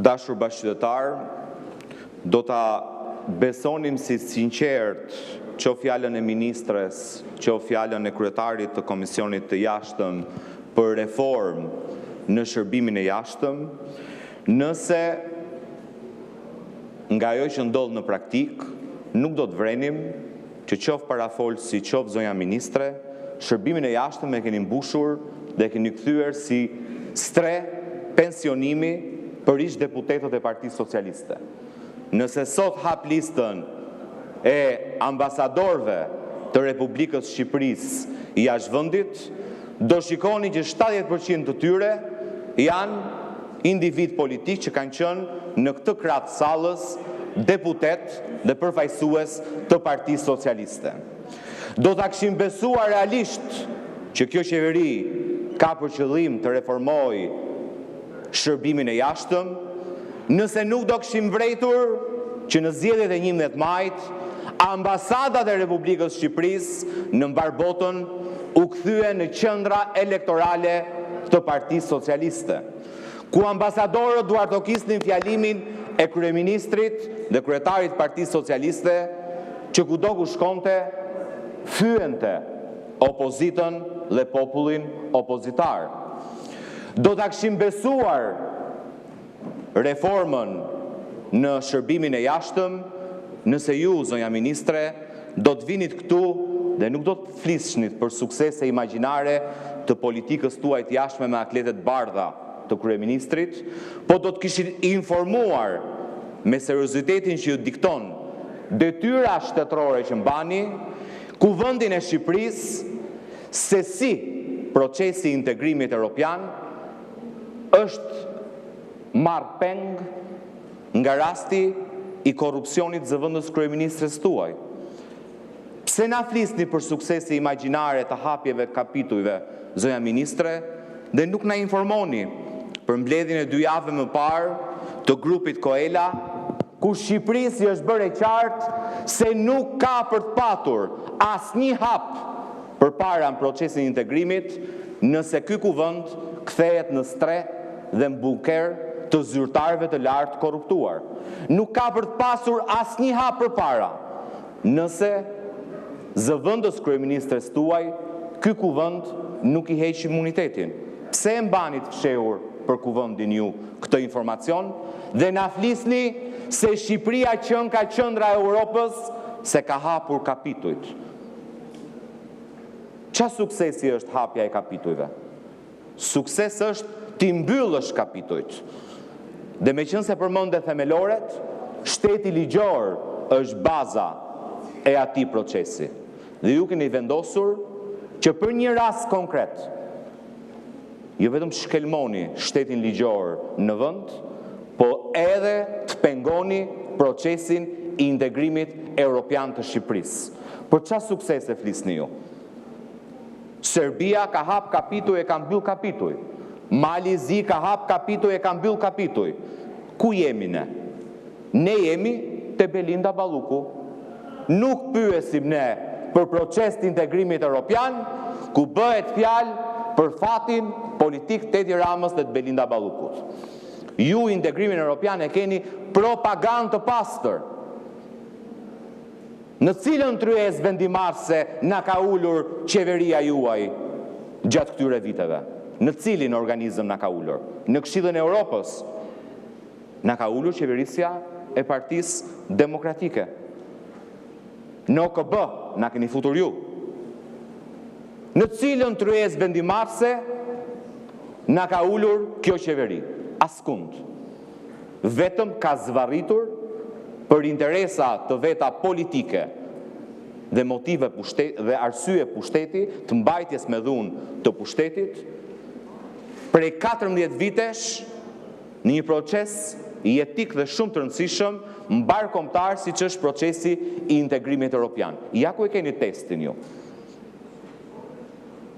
Dashur bashkëqytetar, do ta besonim si sinqert që fjalën e ministres, që fjalën e kryetarit të Komisionit të Jashtëm për reformë në shërbimin e jashtëm, nëse nga ajo që ndodh në praktik, nuk do të vrenim që qoftë parafolsi, qoftë zonja ministre, shërbimin e jashtëm e keni mbushur dhe keni kthyer si stre pensionimi për ish deputetët e Partisë Socialiste. Nëse sot hap listën e ambasadorëve të Republikës Shqipërisë jashtë vendit, do shikoni që 70% të tyre janë individ politik që kanë qenë në këtë krah të sallës deputet dhe përfaqësues të Partisë Socialiste. Do ta kishim besuar realisht që kjo qeveri ka për qëllim të reformojë shërbimin e jashtëm, nëse nuk do kishim vërejtur që në zgjedhjet e 11 majit, ambasadat e Republikës Shqipërisë në mbar botën u kthye në qendra elektorale të Partisë Socialiste, ku ambasadorët duartokisnin fjalimin e kryeministrit dhe kryetarit Partisë Socialiste, që kudo ku shkonte fyente opozitën dhe popullin opozitar. Do ta kishim besuar reformën në shërbimin e jashtëm, nëse ju, zonja ministre, do të vinit këtu dhe nuk do të flisnit për suksese imagjinare të politikës tuaj të jashtme me akletet bardha të kryeministrit, po do të kishit informuar me seriozitetin që ju dikton detyra shtetërore që mbani, Kuvendin e Shqipërisë se si procesi i integrimit evropian është marrë peng nga rasti i korrupsionit zëvendës kryeministres tuaj. Pse na flisni për suksese imagjinare të hapjeve kapitujve, zonja ministre, dhe nuk na informoni për mbledhjen e 2 javëve më parë të grupit Koela, ku Shqipërisë i është bërë e qartë se nuk ka për të patur asnjë hap përpara në procesin e integrimit, nëse ky kuvend kthehet në stre dhe në bunker të zyrtarëve të lartë korruptuar. Nuk ka për të pasur asnjë hap përpara, nëse zëvendës kryeministres tuaj, ky kuvend nuk i heq imunitetin. Pse e mbani të fshehur për kuvendin ju këtë informacion dhe na flisni se Shqipëria ka qendra e Europës, se ka hapur kapitujt. Qa suksesi është hapja e kapitujve? Sukses është ti mbyllësh kapitujt. Dhe me qenë se përmende themeloret, shteti ligjor është baza e atij procesi. Dhe ju keni vendosur që për një rast konkret, jo vetëm shkelmoni shtetin ligjor në vend, po edhe të pengoni procesin i integrimit evropian të Shqipërisë. Për qa suksese flisni ju? Serbia ka hap kapituj e ka mbyll kapituj. Malizi ka hap kapituj e ka mbyll kapituj. Ku jemi ne? Ne jemi te Belinda Balluku. Nuk pyesim ne për proces të integrimit evropian, ku bëhet fjalë për fatin politik të Edi Ramës dhe të Belinda Ballukut. Ju integrimin evropian e keni propagandë të pastër, në cilën tryezë vendimarrëse na ka ulur qeveria juaj gjatë këtyre viteve. Në cilin organizëm na ka ulur? Në Këshillin e Europës na ka ulur qeverisja e Partisë Demokratike. Në OKB na keni futur ju. Në cilën tryezë vendimarrëse na ka ulur kjo qeveri? Askund. Vetëm ka zvarritur për interesa të veta politike dhe motive dhe arsye pushteti, të mbajtjes me dhunë të pushtetit, prej 14 vitesh në një proces jetik dhe shumë të rëndësishëm mbar kombëtar siç është procesi i integrimit evropian. Ja ku e keni testin ju.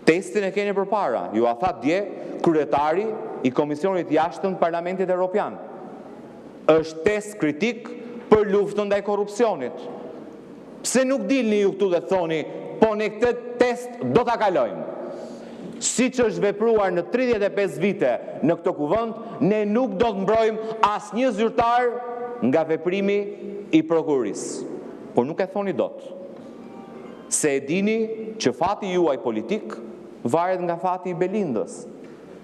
Testin e keni përpara. Ju a tha dje kryetari i Komisionit Jashtëm të Parlamentit Evropian. Është test kritik për luftën ndaj korrupsionit. Pse nuk dilni ju këtu dhe thoni, po ne këtë test do ta kalojmë? si që është vepruar në 35 vite në këto kuvend, ne nuk do të mbrojmë asnjë zyrtar nga veprimi i prokurorisë. Por nuk e thoni dot. Se e dini që fati juaj politik varet nga fati i Belindës,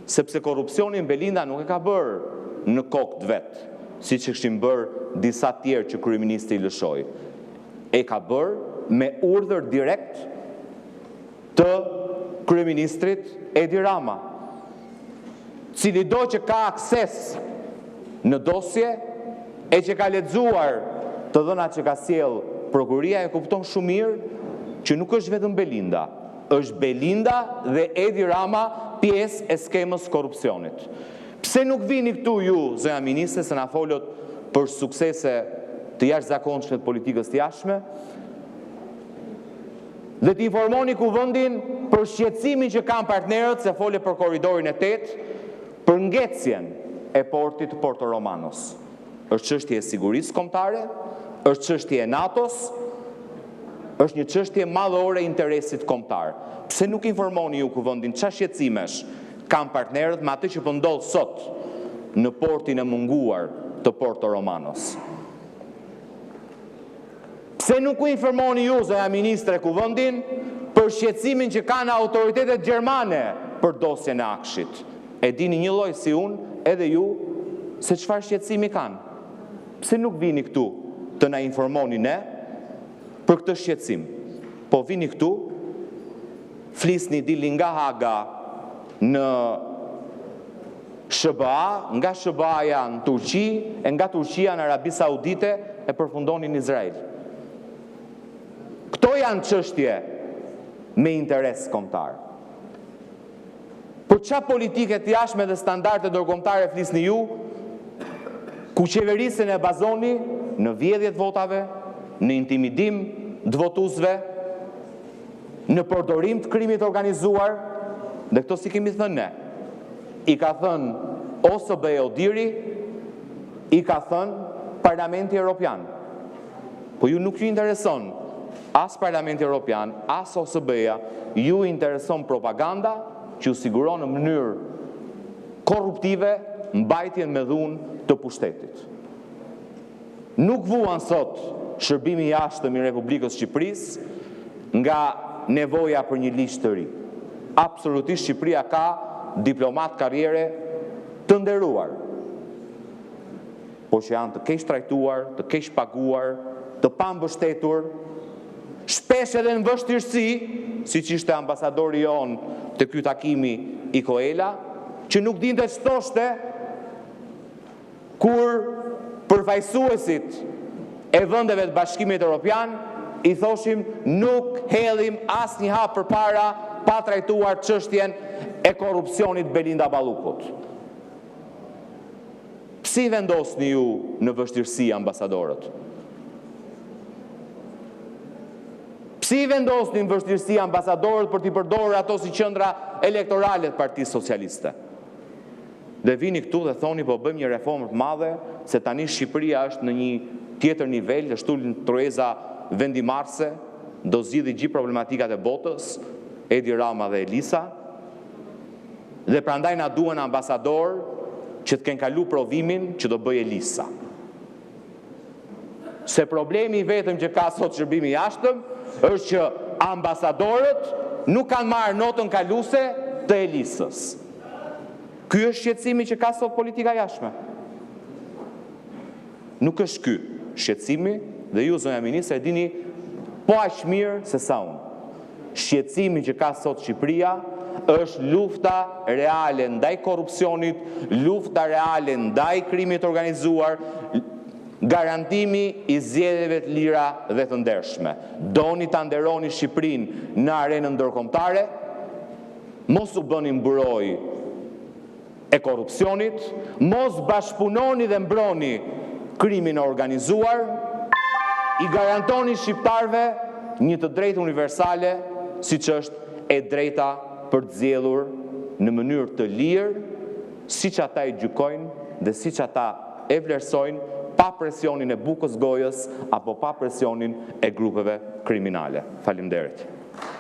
sepse korrupsionin Belinda nuk e ka bërë në kokë të vet, siç e kishin bërë disa tjerë që kryeministri i lëshoi. E ka bërë me urdhër direkt të kryeministrit Edi Rama, cili do që ka akses në dosje e që ka lexuar të dhënat që ka sjell prokuria, e kupton shumë mirë që nuk është vetëm Belinda, është Belinda dhe Edi Rama pjesë e skemës korrupsionit. Pse nuk vini këtu ju, zonja ministre, se na folët për suksese të jashtëzakonshme të politikës të jashtme, dhe të informoni kuvendin për shqetësimin që kanë partnerët, se fole për korridorin e 8, për ngecjen e portit Porto Romanos. Është çështje e sigurisë kombëtare, është çështje e NATO-s, është një çështje madhore e interesit kombëtar. Pse nuk informoni ju kuvendin çfarë shqetësimesh kanë partnerët me atë që po ndodh sot në portin e munguar të Porto Romanos? Pse nuk u informoni ju, zonja ministre, kuvendin për shqetësimin që kanë autoritetet gjermane për dosjen e Akshit? E dini një lloj si unë, edhe ju, se çfarë shqetësimi kanë. Pse nuk vini këtu të na informoni ne për këtë shqetësim? Po vini këtu, flisni dili nga Haga në SBA, nga SBA-ja në Turqi, e nga Turqia në Arabi Saudite, e përfundoni në Izrael. Këto janë çështje me interes kombëtar. Për çfarë politike të jashtme dhe standarde ndërkombëtare flisni ju, ku qeverisën e bazoni në vjedhje të votave, në intimidim të votuesve, në përdorim të krimit organizuar, dhe këto si kemi thënë ne. I ka thënë OSBE Odiri, i ka thënë Parlamenti Evropian. Po ju nuk ju intereson as Parlamenti Evropian, as OSBE-ja, ju intereson propaganda që ju siguron në mënyrë korruptive mbajtjen me dhunë të pushtetit. Nuk vuan sot shërbimi i jashtëm i Republikës Shqipërisë nga nevoja për një ligj të ri. Absolutisht Shqipëria ka diplomat karriere të nderuar, por që janë të keq trajtuar, të keq paguar, të pambështetur, shpesh edhe në vështirësi, siç ishte ambasadori jon te ky takimi i Koela, që nuk dinte ç'thoshte kur përfaqësuesit e vendeve të Bashkimit Evropian i thoshim nuk hedhim asnjë hap përpara pa trajtuar çështjen e korrupsionit Belinda Ballukut. Si vendosni ju në vështirësi, ambasadorët? Si vendosni në vështirësi, ambasadorët, për t'i përdorur ato si qendra elektorale të Partisë Socialiste? Dhe vini këtu dhe thoni po bëjmë një reformë të madhe, se tani Shqipëria është në një tjetër nivel, është ulën trueza vendimarrëse, do zgjidhë gjithë problematikat e botës, Edi Rama dhe Elisa, dhe prandaj na duhen ambasador që të kenë kalu provimin që do bëj Elisa. Se problemi vetëm që ka sot shërbimi i jashtëm është që ambasadorët nuk kanë marrë notën kaluese të Elisës. Ky është shqetësimi që ka sot politika jashtme. Nuk është ky shqetësimi, dhe ju, zonja ministre, e dini po aq mirë se sa unë. Shqetësimi që ka sot Shqipëria është lufta reale ndaj korrupsionit, lufta reale ndaj krimit organizuar, garantimi i zgjedhjeve të lira dhe të ndershme. Doni ta nderoni Shqipërinë në arenën ndërkombëtare, mos u bëni mbrojë e korrupsionit, mos bashkëpunoni dhe mbroni krimin e organizuar, i garantoni shqiptarëve një të drejtë universale, siç është e drejta për të zgjedhur në mënyrë të lirë, siç ata i gjykojnë dhe siç ata e vlerësojnë, pa presionin e bukës gojës apo pa presionin e grupeve kriminale. Faleminderit.